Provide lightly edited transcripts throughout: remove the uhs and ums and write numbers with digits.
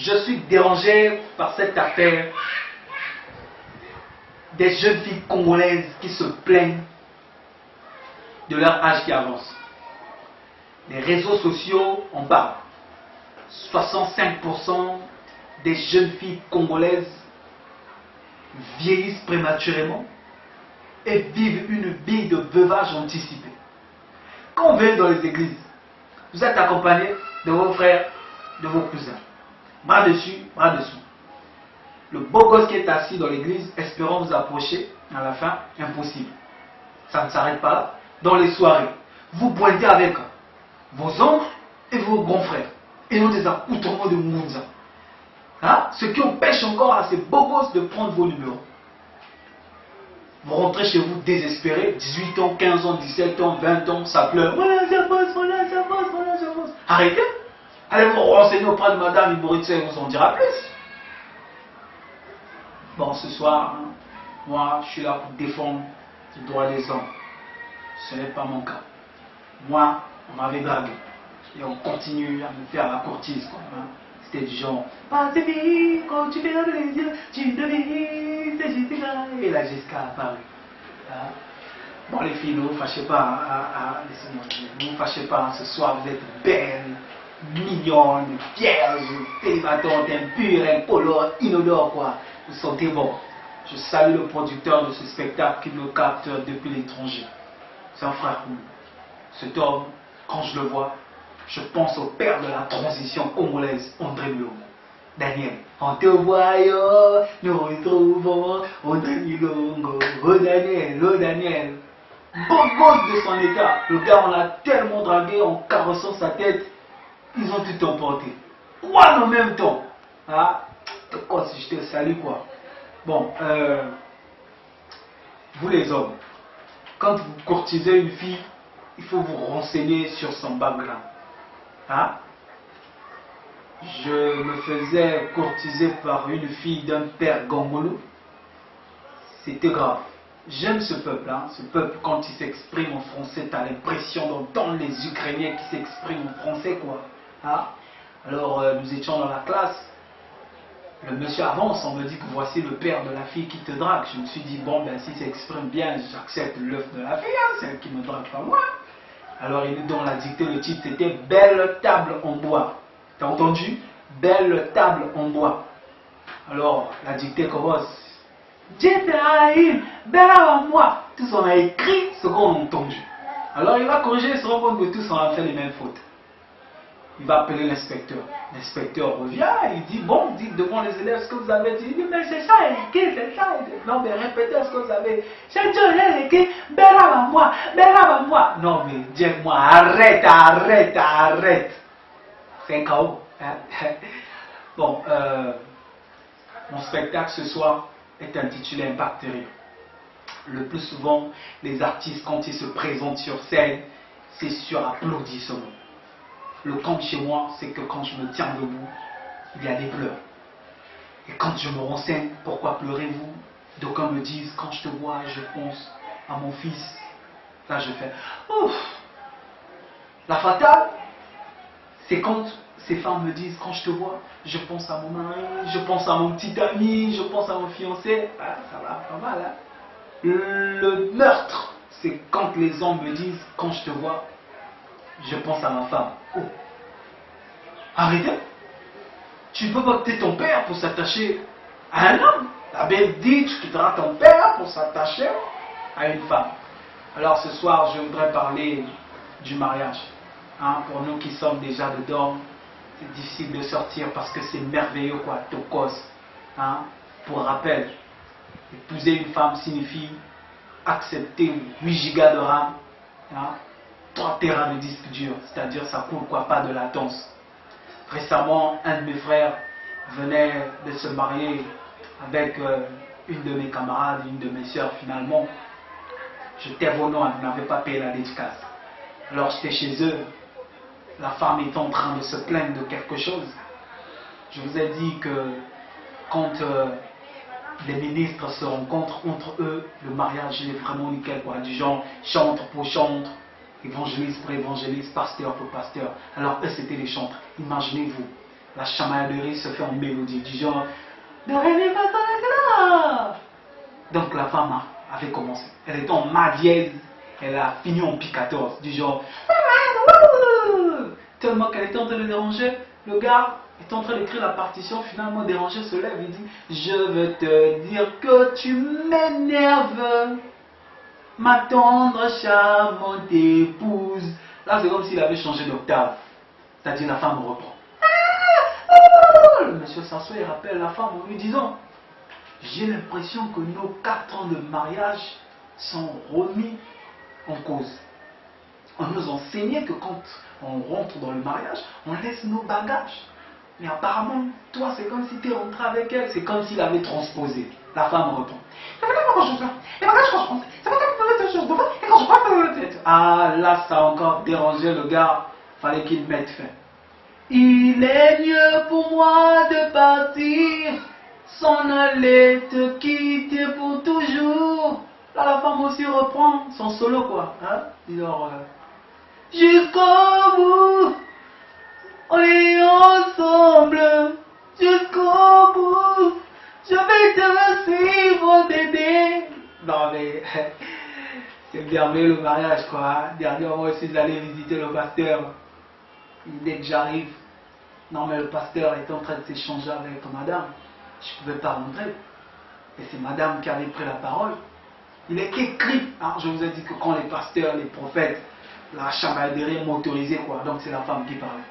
Je suis dérangé par cette affaire des jeunes filles congolaises qui se plaignent de leur âge qui avance. Les réseaux sociaux en parlent. 65% des jeunes filles congolaises vieillissent prématurément et vivent une vie de veuvage anticipé. Quand on vient dans les églises, vous êtes accompagné de vos frères, de vos cousins. Bras dessus, bras dessous. Le beau gosse qui est assis dans l'église, espérant vous approcher, à la fin, impossible. Ça ne s'arrête pas là. Dans les soirées, vous pointez avec vos oncles et vos grands frères. Et ont des accoutrements de Mounza. Hein? Ce qui empêche encore à ces beaux gosses de prendre vos numéros. Vous rentrez chez vous désespéré, 18 ans, 15 ans, 17 ans, 20 ans, ça pleure. Voilà, ça passe, voilà, ça passe, voilà, ça passe. Arrêtez. Allez vous renseigner auprès de Madame Iboritse, elle vous en dira plus. Bon, ce soir, moi, je suis là pour défendre les droits des hommes. Ce n'est pas mon cas. Moi, on m'avait dragué. Et on continue à me faire la courtise, quoi. Hein. C'était du genre, pas tes filles, quand tu fermes les yeux, tu devines, c'est Jessica. Et la Jessica apparaît. Hein. Bon, les filles, ne vous fâchez pas. Ne vous fâchez pas. Ce soir, vous êtes belles, mignonnes, vierges, célibataires, impures, incolores, inodores, quoi. Vous sentez bon. Je salue le producteur de ce spectacle qui me capte depuis l'étranger. C'est un frère pour nous. Cet homme, quand je le vois, je pense au père de la transition congolaise, André Mulongo. Daniel, en te voyant, nous retrouvons André Mulongo. Oh Daniel, oh Daniel. Bon gosse de son état. Le gars, on l'a tellement dragué en caressant sa tête, ils ont tout emporté. Quoi en même temps? Ah, quoi si je te salue quoi. Bon, vous les hommes, quand vous courtisez une fille, il faut vous renseigner sur son background. Hein? Je me faisais courtiser par une fille d'un père gongolo. C'était grave. J'aime ce peuple. Hein? Ce peuple, quand il s'exprime en français, tu as l'impression d'entendre les Ukrainiens qui s'expriment en français, quoi. Hein? Alors, nous étions dans la classe. Le monsieur avance, on me dit que voici le père de la fille qui te drague. Je me suis dit, bon, ben, s'il s'exprime bien, j'accepte l'œuf de la fille, hein, celle qui me drague pas moi. Alors, il nous donne la dictée, le titre c'était Belle table en bois. T'as entendu? Belle table en bois. Alors, la dictée commence. Jétaïm, belle en moi. Tous on a écrit ce qu'on a entendu. Alors, il va corriger et se rend compte que tous on a fait les mêmes fautes. Il va appeler l'inspecteur. L'inspecteur revient, il dit, bon, dites devant les élèves ce que vous avez dit. Il dit, mais c'est ça, écrit, c'est ça. Non, mais répétez ce que vous avez. C'est Dieu, écrit, bella à moi, bella à moi. Non, mais dis-moi, arrête, arrête, arrête. C'est un chaos. Hein? Bon, mon spectacle ce soir est intitulé Impact Terrible. Le plus souvent, les artistes, quand ils se présentent sur scène, c'est sur applaudissement. Le conte chez moi, c'est que quand je me tiens debout, il y a des pleurs. Et quand je me renseigne, pourquoi pleurez-vous? D'aucuns me disent, quand je te vois, je pense à mon fils. Là, je fais, ouf! La fatale, c'est quand ces femmes me disent, quand je te vois, je pense à mon mari, je pense à mon petit ami, je pense à mon fiancé. Ah, ça va, pas mal, hein? Le meurtre, c'est quand les hommes me disent, quand je te vois, je pense à ma femme. Oh. Arrêtez. Tu ne peux pas quitter ton père pour s'attacher à un homme. La Bible dit, tu quitteras ton père pour s'attacher à une femme. Alors ce soir, je voudrais parler du mariage. Hein, pour nous qui sommes déjà dedans, c'est difficile de sortir parce que c'est merveilleux, quoi, tokos. Hein. Pour rappel, épouser une femme signifie accepter 8 gigas de RAM. Hein. 3 terrains de disque dur, c'est-à-dire ça coule quoi, pas de latence. Récemment, un de mes frères venait de se marier avec une de mes camarades, une de mes soeurs finalement. J'étais venant, elle n'avait pas payé la dédicace. Alors j'étais chez eux, la femme était en train de se plaindre de quelque chose. Je vous ai dit que quand les ministres se rencontrent entre eux, le mariage est vraiment nickel, quoi, du genre chantre pour chantre, évangéliste pour évangéliste, pasteur pour pasteur. Alors eux c'était les chantres. Imaginez-vous, La chamaillerie se fait en mélodie, du genre de ré, mi, fa, sol, la, si, la. Donc la femme avait commencé. Elle était en ma dièse, elle a fini en pi 14, du genre. Tellement qu'elle était en train de déranger, le gars est en train d'écrire la partition, finalement dérangé se lève et dit je veux te dire que tu m'énerves, ma tendre charmante épouse. Là c'est comme s'il avait changé d'octave, c'est-à-dire la femme reprend. Le monsieur s'assoit et rappelle la femme en lui disant j'ai l'impression que nos 4 ans de mariage sont remis en cause. On nous enseignait que quand on rentre dans le mariage, on laisse nos bagages. Mais apparemment, toi, c'est comme si tu es rentré avec elle, c'est comme s'il avait transposé. La femme répond. Ah, là, ça a encore dérangé le gars. Fallait qu'il mette fin. Il est mieux pour moi de partir, s'en aller te quitter pour toujours. Là, la femme aussi reprend son solo, quoi. Hein? Alors, jusqu'au bout, on est ensemble. Jusqu'au bout, je vais te suivre, bébé. Non, mais c'est bien le mariage, quoi. Hein? Dernièrement, je suis allé visiter le pasteur. Dès que j'arrive, non, mais le pasteur était en train de s'échanger avec madame. Je ne pouvais pas rentrer. Et c'est madame qui avait pris la parole. Il est écrit, hein, je vous ai dit que quand les pasteurs, les prophètes, la chamaillerie est motorisée, quoi. Donc c'est la femme qui parlait.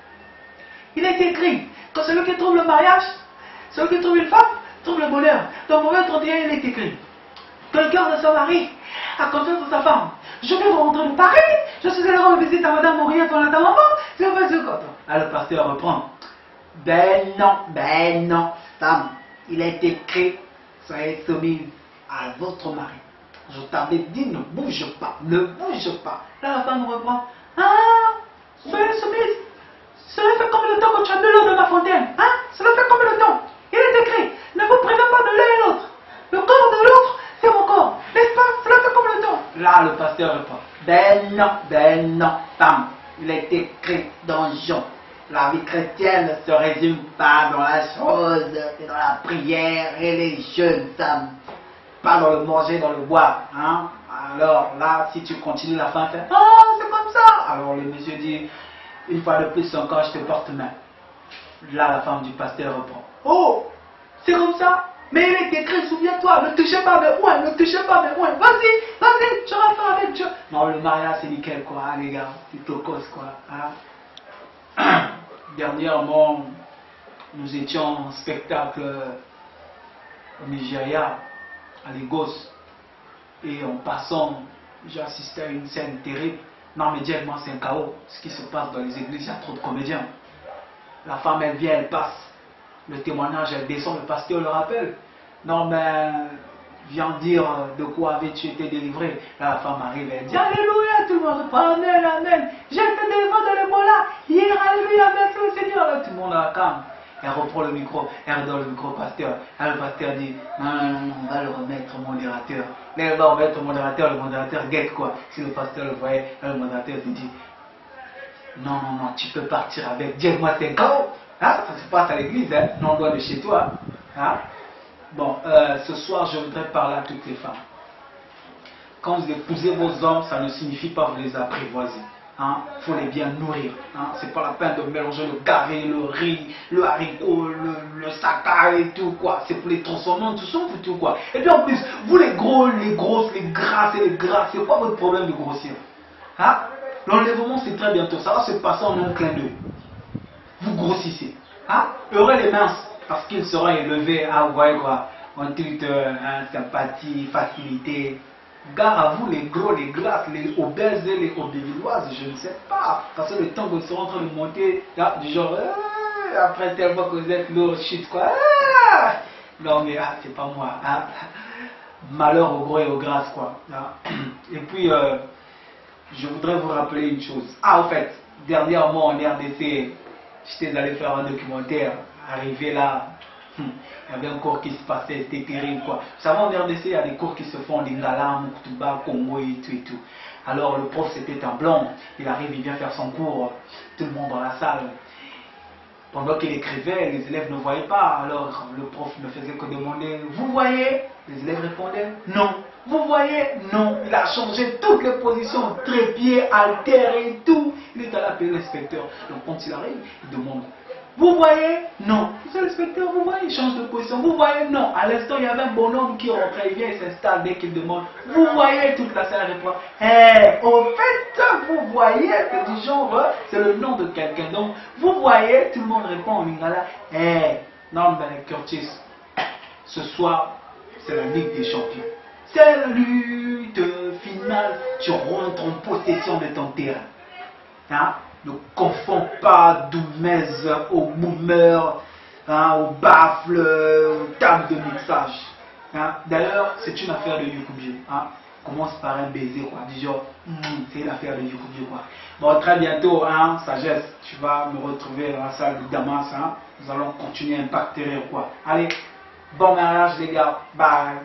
Il est écrit que celui qui trouve le mariage, celui qui trouve une femme, trouve le bonheur. Dans le Proverbe 31, il est écrit que le cœur de son mari a confiance en sa femme. Je viens de rentrer de Paris, je suis allé rendre visite à madame Mauriette dans la maman, c'est pas ce côté. Alors le pasteur reprend. Ben non, femme, il est écrit, soyez soumise à votre mari. Je t'avais dit, ne bouge pas, ne bouge pas. Là, la femme reprend. Ah, soyez soumise. Cela fait combien de temps que tu as bu l'eau de ma fontaine? Hein? Cela fait combien de temps? Il est écrit, ne vous privez pas de l'un et l'autre. Le corps de l'autre, c'est mon corps. N'est-ce pas? Cela fait combien de temps? Là, le pasteur répond. Ben non, femme. Il est écrit dans Jean. La vie chrétienne ne se résume pas dans la chose et dans la prière et les jeûnes, femme. Pas dans le manger, dans le boire. Hein? Alors là, si tu continues, la fin fait. Oh, c'est comme ça. Alors le monsieur dit, une fois de plus encore, je te porte main. Là, la femme du pasteur reprend. Oh, c'est comme ça. Mais il est écrit, souviens-toi, ne touchez pas mes oins, ne touchez pas mes oins. Vas-y, tu vas faire avec Dieu. Non, le mariage, c'est nickel, quoi, hein, les gars. C'est tocos, quoi. Hein? Dernièrement, nous étions en spectacle au Nigeria, à Lagos. Et en passant, j'ai assisté à une scène terrible. Non, mais directement, c'est un chaos. Ce qui se passe dans les églises, il y a trop de comédiens. La femme, elle vient, elle passe. Le témoignage, elle descend, le pasteur le rappelle. Non, mais viens dire de quoi avais-tu été délivré. Là, la femme arrive, elle dit Alléluia, tout le monde reprend, Amen, Amen. J'ai été délivré de l'Ebola. Hier, Alléluia, merci au Seigneur. Là, tout le monde la calme. Elle reprend le micro, elle redonne le micro au pasteur. Là, le pasteur dit non, on va le remettre au modérateur. Là, elle va remettre au modérateur, le modérateur guette quoi. Si le pasteur le voyait, là, le modérateur lui dit non, tu peux partir avec. Dis-moi, c'est chaos. Hein? Ça se passe à l'église, hein? Non, loin de chez toi. Hein? Bon, ce soir, je voudrais parler à toutes les femmes. Quand vous épousez vos hommes, ça ne signifie pas que vous les apprivoisez. Hein? Faut les bien nourrir. Hein? C'est pas la peine de mélanger le carré, le riz, le haricot, le saka et tout quoi. C'est pour les transformer en tout ça pour tout quoi. Et puis en plus, vous les gros, les grosses, les grasses et les grasses, c'est pas votre problème de grossir. Hein? L'enlèvement c'est très bientôt. Ça va se passer en un clin d'œil. Vous grossissez. Hein? Heureux les minces, parce qu'ils seront élevés, ah, vous voyez quoi, en toute sympathie, facilité. Gare à vous les gros, les grasses, les obèses et les obévilloises, je ne sais pas. Parce que le temps que vous serez en train de monter, là, du genre, après tellement que vous êtes lourd, shit quoi. Non mais c'est pas moi. Hein? Malheur aux gros et aux grasses quoi. Hein? Et puis, je voudrais vous rappeler une chose. Ah, en fait, dernièrement en RDC, j'étais allé faire un documentaire. Arrivé là, il y avait un cours qui se passait, c'était terrible quoi. Vous savez, en RDC, il y a des cours qui se font en Lingala, Moukoutuba, Congo et tout et tout. Alors le prof c'était un blanc, il arrive, il vient faire son cours, tout le monde dans la salle. Pendant qu'il écrivait, les élèves ne voyaient pas. Alors le prof ne faisait que demander, vous voyez? Les élèves répondaient, non. Vous voyez? Non. Il a changé toutes les positions, trépied, haltère et tout. Il est allé appeler l'inspecteur. Donc quand il arrive, il demande, vous voyez? Non. Monsieur l'inspecteur, vous voyez? Il change de position. Vous voyez? Non. À l'instant, il y avait un bonhomme qui rentrait, il vient et s'installe dès qu'il demande, vous voyez? Toute la salle répond, au fait, vous voyez? C'est du genre, c'est le nom de quelqu'un. Donc, vous voyez? Tout le monde répond en lingala, non, ben Curtis, ce soir, c'est la Ligue des Champions. C'est la lutte finale. Tu rentres en possession de ton terrain. Hein? Ne confonds pas Doumez au boomer, hein, au baffle, aux tables de mixage. Hein? D'ailleurs, c'est une affaire de Yukubio. Hein? Commence par un baiser, quoi. Du genre, c'est l'affaire de Yukubio, quoi. Bon, très bientôt, hein, sagesse, tu vas me retrouver dans la salle de Damas. Hein? Nous allons continuer Impact Terror, quoi. Allez, bon mariage, les gars. Bye.